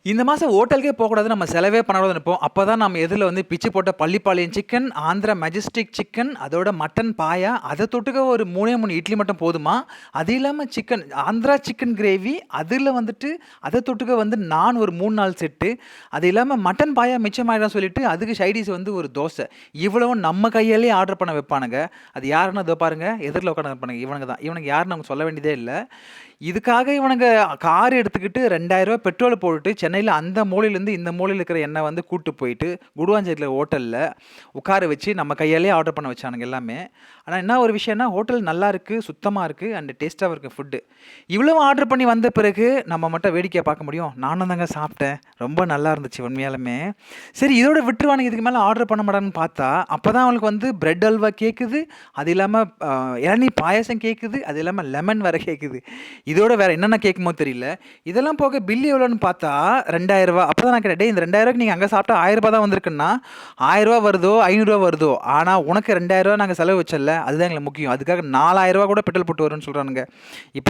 இந்த மாசம் ஹோட்டலுக்கே போகக்கூடாது. நம்ம செலவே பண்ணக்கூடாதுன்னு நினைப்போம். அப்பதான் நம்ம எதிர்ல வந்து பிச்சு போட்ட Pallipalayam chicken, Andhra Majestic chicken, அதோட மட்டன் பாயா, அத தொட்டுக்க ஒரு 3 இட்லி மட்டும் போதுமா? அது இல்லாம சிக்கன் ஆந்திரா சிக்கன் கிரேவி, அதுல வந்துட்டு அத தொட்டுக்க வந்து நான் ஒரு 3, 4 செட்டு. அது இல்லாம மட்டன் பாயா மிச்சமாயிடும்னு சொல்லிட்டு, அதுக்கு சைட் டிஷ் வந்து ஒரு தோசை. இவ்வளவும் நம்ம கையாலயே ஆர்டர் பண்ண வைப்பானுங்க. அது யாருன்னா இதோ பாருங்க, எதிர்ல உட்கார்ந்து இருப்பானுங்க. இவனுங்க தான். இவனுங்க யாருன்னு அவங்க சொல்ல வேண்டியதே இல்ல. இதுக்காக இவனுங்க கார் எடுத்துக்கிட்டு ரூ. 2000 பெட்ரோல் போட்டுட்டு சென்னையில அந்த மூலையிலேருந்து இந்த மூலையில இருக்கிற என்னை வந்து கூட்டு போயிட்டு குடுவாஞ்சேரியில ஹோட்டல்ல உட்கார வச்சு நம்ம கையாலேயே ஆர்டர் பண்ண வச்சானுங்க எல்லாமே. ஆனா என்ன ஒரு விஷயம்னா, ஹோட்டல் நல்லா இருக்கு, சுத்தமா இருக்கு அண்ட் டேஸ்ட்டாவும் இருக்கு ஃபுட்டு. இவ்வளவு ஆர்டர் பண்ணி வந்த பிறகு நம்ம மட்டும் வேடிக்கையா பார்க்க முடியும்? நானும் தாங்க சாப்பிட்டேன். ரொம்ப நல்லா இருந்துச்சு உண்மையாலுமே. சரி இதோட விட்டுருவானுங்க, இதுக்கு மேல ஆர்டர் பண்ண மாட்டாங்கன்னு பார்த்தா, அப்பதான் அவனுக்கு வந்து பிரெட் அல்வா கேக்குது. அது இல்லாம இளநீ பாயாசம் கேக்குது. அது இல்லாம லெமன் வேற கேக்குது. இதோட வேற என்னென்ன கேட்குமோ தெரியல. இதெல்லாம் போக பில் எவ்வளோன்னு பார்த்தா ரூ. 2000. அப்பதான் நான் கேட்டேன், "டேய் இந்த ரூ. 2000க்கு நீங்க அங்க சாப்பிட்டா ரூ. 1000 தான் வந்திருக்குன்னா, ரூ. 1000 வருதோ, ரூ. 500 வருதோ, ஆனா உனக்கு ரூ. 2000 நாங்க செலவு வச்சோல்ல, அதுதான் எங்களுக்கு முக்கியம். அதுக்காக ரூ. 4000 கூட பெட்ரோல் போட்டு வரும்ன்னு சொல்றானுங்க." இப்ப